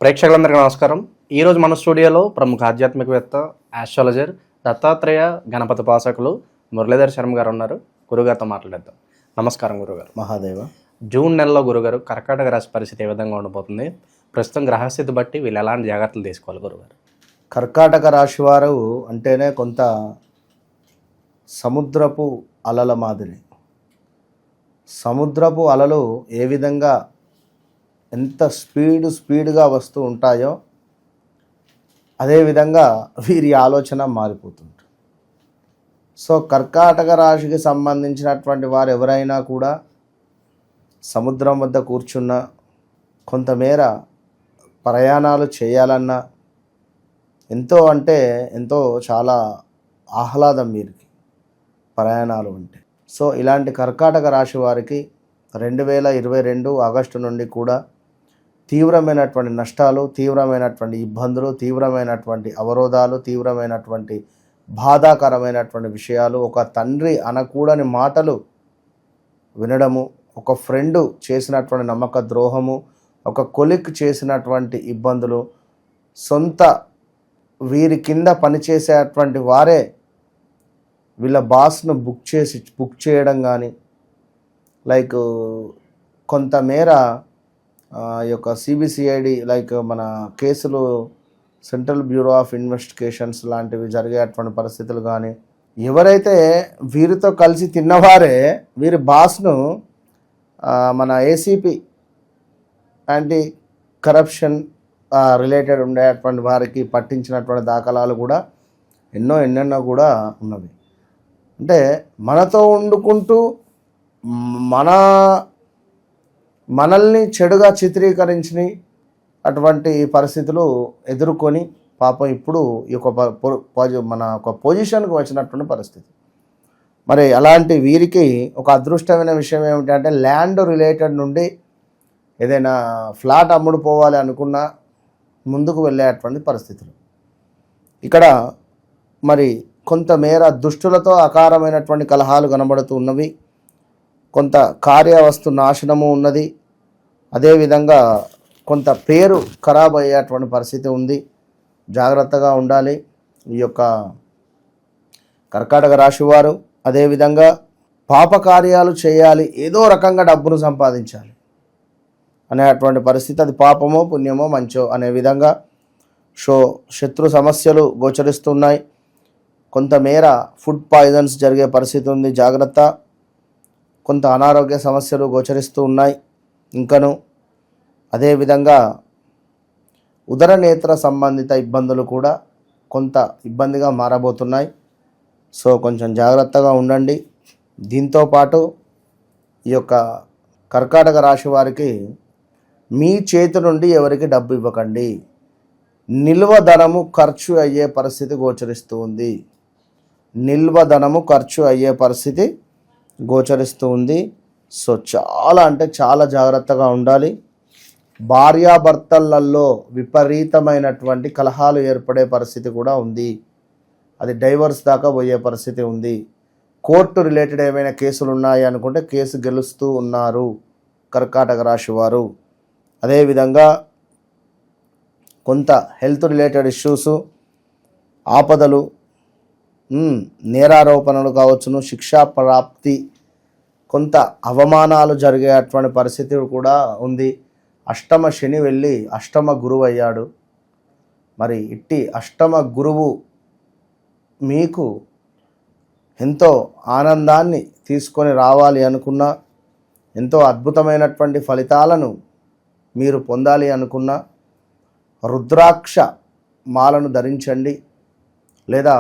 ప్రేక్షకులందరికీ నమస్కారం. ఈరోజు మన స్టూడియోలో ప్రముఖ ఆధ్యాత్మికవేత్త, ఆస్ట్రాలజర్, దత్తాత్రేయ గణపతి ఉపాసకులు మురళీధర్ శర్మ గారు ఉన్నారు. గురుగారితో మాట్లాడేద్దాం. నమస్కారం గురుగారు. మహాదేవ. జూన్ నెలలో గురుగారు కర్కాటక రాశి పరిస్థితి ఏ విధంగా ఉండబోతుంది? ప్రస్తుతం గ్రహస్థితి బట్టి వీళ్ళు ఎలాంటి జాగ్రత్తలు తీసుకోవాలి గురుగారు? కర్కాటక రాశి వారు అంటేనే కొంత సముద్రపు అలల మాదిరి. సముద్రపు అలలు ఏ విధంగా ఎంత స్పీడ్గా వస్తూ ఉంటాయో అదేవిధంగా వీరి ఆలోచన మారిపోతుంటుంది. సో కర్కాటక రాశికి సంబంధించినటువంటి వారు ఎవరైనా కూడా సముద్రం వద్ద కూర్చున్న కొంతమేర ప్రయాణాలు చేయాలన్నా ఎంతో చాలా ఆహ్లాదం వీరికి ప్రయాణాలు అంటే. సో ఇలాంటి కర్కాటక రాశి వారికి 2022 ఆగస్టు నుండి కూడా తీవ్రమైనటువంటి నష్టాలు, తీవ్రమైనటువంటి ఇబ్బందులు, తీవ్రమైనటువంటి అవరోధాలు, తీవ్రమైనటువంటి బాధాకరమైనటువంటి విషయాలు, ఒక తండ్రి అనకూడని మాటలు వినడము, ఒక ఫ్రెండు చేసినటువంటి నమ్మక ద్రోహము, ఒక కొలిక్ చేసినటువంటి ఇబ్బందులు, సొంత వీరి కింద పనిచేసేటువంటి వారే వీళ్ళ బాస్ను బుక్ చేయడం కానీ, లైక్ కొంతమేర ఈ యొక్క సిబిసిఐడి లైక్ మన కేసులు, సెంట్రల్ బ్యూరో ఆఫ్ ఇన్వెస్టిగేషన్స్ లాంటివి జరిగేటువంటి పరిస్థితులు కానీ, ఎవరైతే వీరితో కలిసి తిన్నవారే వీరి బాస్ను మన ఏసీపీ యాంటీ కరప్షన్ రిలేటెడ్ ఉండేటువంటి వారికి పట్టించినటువంటి దాఖలాలు కూడా ఎన్నెన్నో కూడా ఉన్నవి. అంటే మనతో వండుకుంటూ మనల్ని చెడుగా చిత్రీకరించిన అటువంటి పరిస్థితులు ఎదుర్కొని పాపం ఇప్పుడు ఈ మన ఒక పొజిషన్కి వచ్చినటువంటి పరిస్థితి. మరి అలాంటి వీరికి ఒక అదృష్టమైన విషయం ఏమిటంటే ల్యాండ్ రిలేటెడ్ నుండి ఏదైనా ఫ్లాట్ అమ్ముడు పోవాలి అనుకున్నా ముందుకు వెళ్ళేటువంటి పరిస్థితులు. ఇక్కడ మరి కొంతమేర దుష్టులతో అకారమైనటువంటి కలహాలు కనబడుతూ ఉన్నవి. కొంత కార్యవస్తు నాశనము ఉన్నది. అదేవిధంగా కొంత పేరు ఖరాబ్ అయ్యేటువంటి పరిస్థితి ఉంది. జాగ్రత్తగా ఉండాలి ఈ యొక్క కర్కాటక రాశి వారు. అదేవిధంగా పాపకార్యాలు చేయాలి, ఏదో రకంగా డబ్బును సంపాదించాలి అనేటువంటి పరిస్థితి. అది పాపమో పుణ్యమో మంచో అనే విధంగా శత్రు సమస్యలు గోచరిస్తున్నాయి. కొంతమేర ఫుడ్ పాయిజన్స్ జరిగే పరిస్థితి ఉంది, జాగ్రత్త. కొంత అనారోగ్య సమస్యలు గోచరిస్తూ ఉన్నాయి ఇంకను. అదేవిధంగా ఉదరనేత్ర సంబంధిత ఇబ్బందులు కూడా కొంత ఇబ్బందిగా మారబోతున్నాయి. సో కొంచెం జాగ్రత్తగా ఉండండి. దీంతోపాటు ఈ యొక్క కర్కాటక రాశి వారికి మీ చేతి నుండి ఎవరికి డబ్బు ఇవ్వకండి. నిల్వ ధనము ఖర్చు అయ్యే పరిస్థితి గోచరిస్తూ ఉంది. నిల్వ ధనము ఖర్చు అయ్యే పరిస్థితి గోచరిస్తూ ఉంది. సో చాలా జాగ్రత్తగా ఉండాలి. భార్యాభర్తలలో విపరీతమైనటువంటి కలహాలు ఏర్పడే పరిస్థితి కూడా ఉంది. అది డైవర్స్ దాకా పోయే పరిస్థితి ఉంది. కోర్టు రిలేటెడ్ ఏమైనా కేసులు ఉన్నాయి అనుకుంటే కేసు గెలుస్తూ ఉన్నారు కర్కాటక రాశి వారు. అదేవిధంగా కొంత హెల్త్ రిలేటెడ్ ఇష్యూసు, ఆపదలు, నేరారోపణలు కావచ్చును, శిక్షా ప్రాప్తి, కొంత అవమానాలు జరిగేటువంటి పరిస్థితి కూడా ఉంది. అష్టమ శని వెళ్ళి అష్టమ గురువు అయ్యాడు. మరి ఇట్టి అష్టమ గురువు మీకు ఎంతో ఆనందాన్ని తీసుకొని రావాలి అనుకున్నా, ఎంతో అద్భుతమైనటువంటి ఫలితాలను మీరు పొందాలి అనుకున్నా రుద్రాక్ష మాలను ధరించండి, లేదా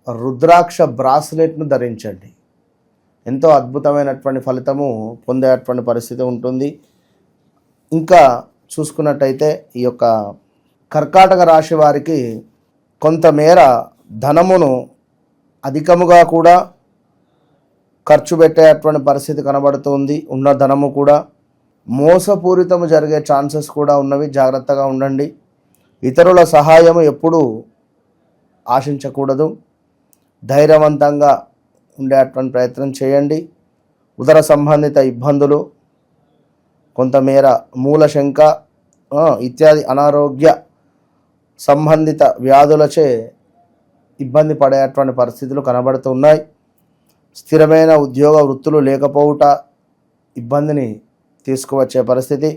రుద్రాక్ష బ్రాస్లెట్ను ధరించండి. ఎంతో అద్భుతమైనటువంటి ఫలితము పొందేటువంటి పరిస్థితి ఉంటుంది. ఇంకా చూసుకున్నట్టయితే ఈ యొక్క కర్కాటక రాశి వారికి కొంతమేర ధనమును అధికముగా కూడా ఖర్చు పెట్టేటువంటి పరిస్థితి కనబడుతుంది. ఉన్న ధనము కూడా మోసపూరితము జరిగే ఛాన్సెస్ కూడా ఉన్నవి. జాగ్రత్తగా ఉండండి. ఇతరుల సహాయము ఎప్పుడూ ఆశించకూడదు. ధైర్యవంతంగా ఉండేటువంటి ప్రయత్నం చేయండి. ఉదర సంబంధిత ఇబ్బందులు, కొంతమేర మూలశంక, ఇత్యాది అనారోగ్య సంబంధిత వ్యాధులచే ఇబ్బంది పడేటువంటి పరిస్థితులు కనబడుతున్నాయి. స్థిరమైన ఉద్యోగ వృత్తులు లేకపోవుట ఇబ్బందిని తీసుకువచ్చే పరిస్థితి.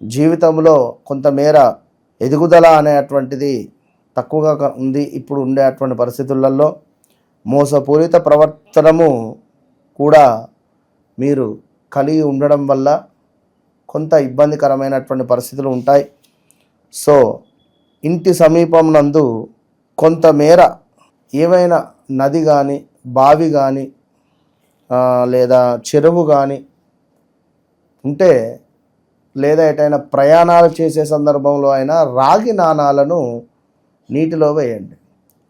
జీవితంలో కొంతమేర ఎదుగుదల అనేటువంటిది తక్కువగా ఉంది ఇప్పుడు ఉండేటువంటి పరిస్థితులలో. మోసపూరిత ప్రవర్తనము కూడా మీరు కలిగి ఉండడం వల్ల కొంత ఇబ్బందికరమైనటువంటి పరిస్థితులు ఉంటాయి. సో ఇంటి సమీపం నందు కొంతమేర ఏమైనా నది కానీ బావి కానీ లేదా చెరువు కానీ ఉంటే, లేదా ఎటైనా ప్రయాణాలు చేసే సందర్భంలో అయినా రాగి నాణాలను నీటిలో వేయండి.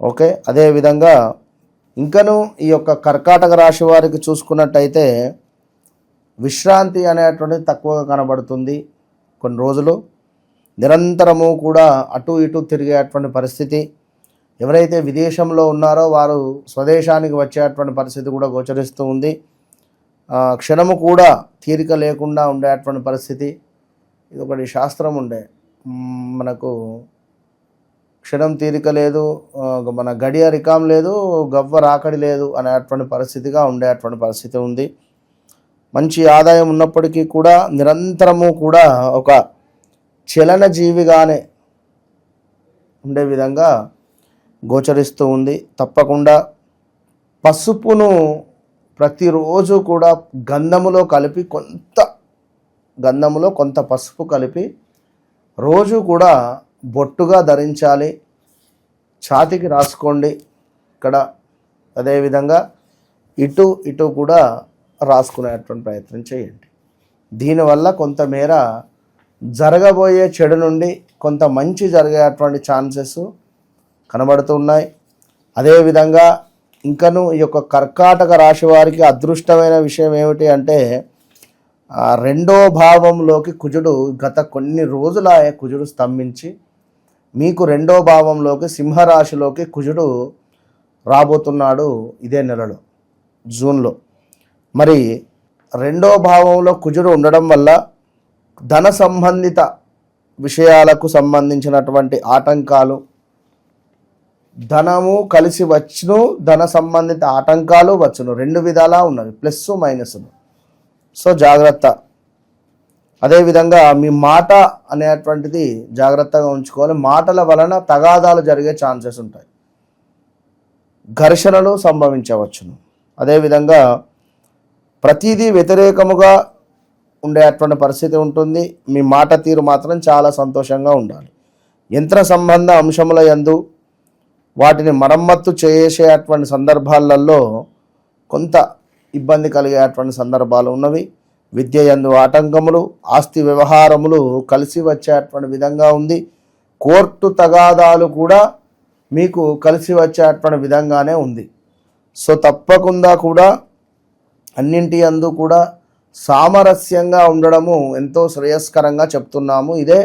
ఓకే. అదేవిధంగా ఇంకను ఈ యొక్క కర్కాటక రాశి వారికి చూసుకున్నట్టయితే విశ్రాంతి అనేటువంటిది తక్కువగా కనబడుతుంది. కొన్ని రోజులు నిరంతరము కూడా అటు ఇటు తిరిగేటువంటి పరిస్థితి. ఎవరైతే విదేశంలో ఉన్నారో వారు స్వదేశానికి వచ్చేటువంటి పరిస్థితి కూడా గోచరిస్తూ ఉంది. క్షణము కూడా తీరిక లేకుండా ఉండేటువంటి పరిస్థితి. ఇది ఒకటి శాస్త్రం ఉండే, మనకు క్షణం తీరిక లేదు, మన గడియ రికాం లేదు, గవ్వ రాకడి లేదు అనేటువంటి పరిస్థితిగా ఉండేటువంటి పరిస్థితి ఉంది. మంచి ఆదాయం ఉన్నప్పటికీ కూడా నిరంతరము కూడా ఒక చలన జీవిగానే ఉండే విధంగా గోచరిస్తూ ఉంది. తప్పకుండా పసుపును ప్రతిరోజు కూడా గంధములో కొంత పసుపు కలిపి రోజు కూడా బొట్టుగా ధరించాలి. ఛాతికి రాసుకోండి ఇక్కడ. అదేవిధంగా ఇటు కూడా రాసుకునేటువంటి ప్రయత్నం చేయండి. దీనివల్ల కొంతమేర జరగబోయే చెడు నుండి కొంత మంచి జరిగేటువంటి ఛాన్సెస్ కనబడుతున్నాయి. అదేవిధంగా ఇంకను ఈ యొక్క కర్కాటక రాశి వారికి అదృష్టమైన విషయం ఏమిటి అంటే, రెండో భావంలోకి కుజుడు గత కొన్ని రోజులాయే కుజుడు స్తంభించి మీకు రెండో భావంలోకి సింహరాశిలోకి కుజుడు రాబోతున్నాడు ఇదే నెలలో, జూన్లో. మరి రెండో భావంలో కుజుడు ఉండడం వల్ల ధన సంబంధిత విషయాలకు సంబంధించినటువంటి ఆటంకాలు, ధనము కలిసి వచ్చును, ధన సంబంధిత ఆటంకాలు వచ్చును, రెండు విధాలా ఉన్నవి, ప్లస్ మైనస్లు. సో జాగ్రత్త. అదేవిధంగా మీ మాట అనేటువంటిది జాగ్రత్తగా ఉంచుకోవాలి. మాటల వలన తగాదాలు జరిగే ఛాన్సెస్ ఉంటాయి, ఘర్షణలు సంభవించవచ్చును. అదేవిధంగా ప్రతిదీ వ్యతిరేకముగా ఉండేటువంటి పరిస్థితి ఉంటుంది. మీ మాట తీరు మాత్రం చాలా సంతోషంగా ఉండాలి. యంత్ర సంబంధ అంశముల యందు వాటిని మరమ్మత్తు చేసేటువంటి సందర్భాలలో కొంత ఇబ్బంది కలిగేటువంటి సందర్భాలు ఉన్నవి. విద్య యందు ఆటంకములు, ఆస్తి వ్యవహారములు కలిసి వచ్చేటువంటి విధంగా ఉంది. కోర్టు తగాదాలు కూడా మీకు కలిసి వచ్చేటువంటి విధంగానే ఉంది. సో తప్పకుండా కూడా అన్నింటి యందు కూడా సామరస్యంగా ఉండడము ఎంతో శ్రేయస్కరంగా చెప్తున్నాము. ఇదే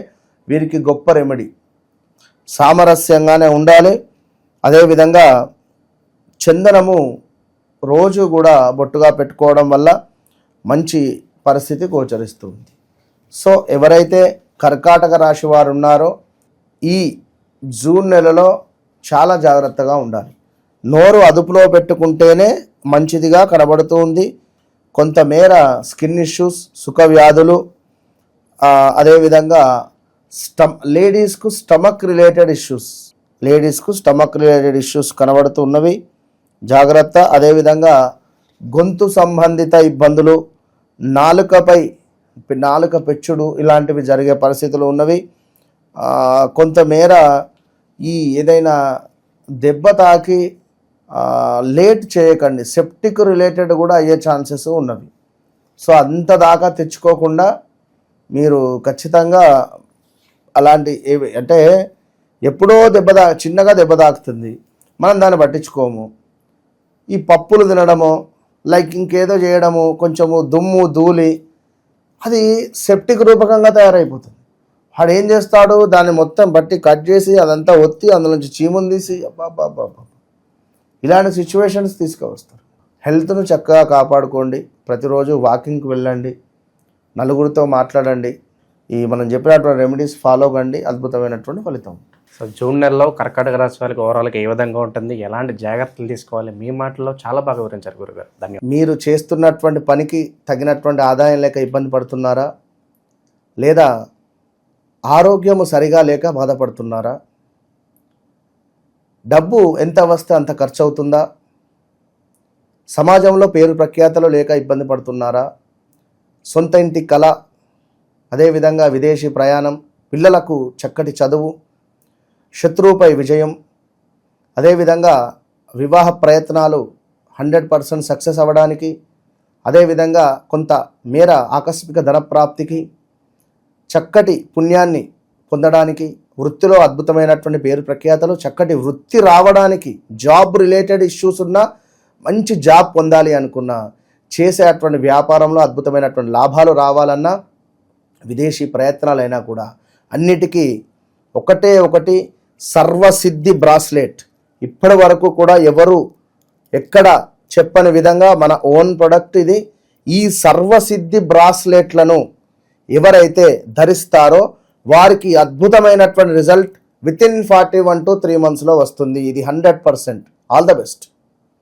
వీరికి గొప్ప రెమెడీ. సామరస్యంగానే ఉండాలి. అదేవిధంగా చందనము రోజు కూడా బొట్టుగా పెట్టుకోవడం వల్ల మంచి పరిస్థితి గోచరిస్తుంది. సో ఎవరైతే కర్కాటక రాశి వారు ఉన్నారో ఈ జూన్ నెలలో చాలా జాగ్రత్తగా ఉండాలి. నోరు అదుపులో పెట్టుకుంటేనే మంచిదిగా కనబడుతూ ఉంది. కొంతమేర స్కిన్ ఇష్యూస్, సుఖ వ్యాధులు, అదేవిధంగా లేడీస్కు స్టమక్ రిలేటెడ్ ఇష్యూస్ కనబడుతూ ఉన్నవి, జాగ్రత్త. అదేవిధంగా గొంతు సంబంధిత ఇబ్బందులు, నాలుక పెచ్చుడు ఇలాంటివి జరిగే పరిస్థితులు ఉన్నవి. కొంతమేర ఈ ఏదైనా దెబ్బ తాకి లేట్ చేయకండి, సెప్టిక్ రిలేటెడ్ కూడా అయ్యే ఛాన్సెస్ ఉన్నవి. సో అంత దాకా తెచ్చుకోకుండా మీరు ఖచ్చితంగా అలాంటి అంటే ఎప్పుడో చిన్నగా దెబ్బ తాకుతుంది, మనం దాన్ని పట్టించుకోము. ఈ పప్పులు తినడము, లైక్ ఇంకేదో చేయడము, కొంచెము దుమ్ము ధూళి, అది సెప్టిక్ రూపకంగా తయారైపోతుంది. వాడు ఏం చేస్తాడు, దాన్ని మొత్తం బట్టి కట్ చేసి అదంతా ఒత్తి అందులో నుంచి చీముని తీసి అబ్బా ఇలాంటి సిచ్యువేషన్స్ తీసుకువస్తారు. హెల్త్ను చక్కగా కాపాడుకోండి. ప్రతిరోజు వాకింగ్కి వెళ్ళండి, నలుగురితో మాట్లాడండి. ఈ మనం చెప్పినటువంటి రెమెడీస్ ఫాలో కండి, అద్భుతమైనటువంటి ఫలితం. సో జూన్ నెలలో కర్కాటక రాశి వారికి ఓవరాల్గా ఏ విధంగా ఉంటుంది, ఎలాంటి జాగ్రత్తలు తీసుకోవాలి, మీ మాటల్లో చాలా బాగా వివరించారు గురుగారు. ధన్యవాదాలు. మీరు చేస్తున్నటువంటి పనికి తగినటువంటి ఆదాయం లేక ఇబ్బంది పడుతున్నారా, లేదా ఆరోగ్యము సరిగా లేక బాధపడుతున్నారా, డబ్బు ఎంత వస్తే అంత ఖర్చు అవుతుందా, సమాజంలో పేరు ప్రఖ్యాతలు లేక ఇబ్బంది పడుతున్నారా, సొంత ఇంటి కళ, అదేవిధంగా విదేశీ ప్రయాణం, పిల్లలకు చక్కటి చదువు, శత్రువుపై విజయం, అదేవిధంగా వివాహ ప్రయత్నాలు 100% సక్సెస్ అవ్వడానికి, అదేవిధంగా కొంత మేర ఆకస్మిక ధనప్రాప్తికి, చక్కటి పుణ్యాన్ని పొందడానికి, వృత్తిలో అద్భుతమైనటువంటి పేరు ప్రఖ్యాతలు, చక్కటి వృత్తి రావడానికి, జాబ్ రిలేటెడ్ ఇష్యూస్ ఉన్నా, మంచి జాబ్ పొందాలి అనుకున్నా, చేసేటువంటి వ్యాపారంలో అద్భుతమైనటువంటి లాభాలు రావాలన్నా, విదేశీ ప్రయత్నాలైనా కూడా అన్నిటికీ ఒకటి సర్వసిద్ధి బ్రాస్లెట్. ఇప్పటి వరకు కూడా ఎవరు ఎక్కడ చెప్పని విధంగా మన ఓన్ ప్రొడక్ట్ ఇది. ఈ సర్వసిద్ధి బ్రాస్లెట్లను ఎవరైతే ధరిస్తారో వారికి అద్భుతమైనటువంటి result with in 41 to 3 months వస్తుంది. ఇది 100%. All the best.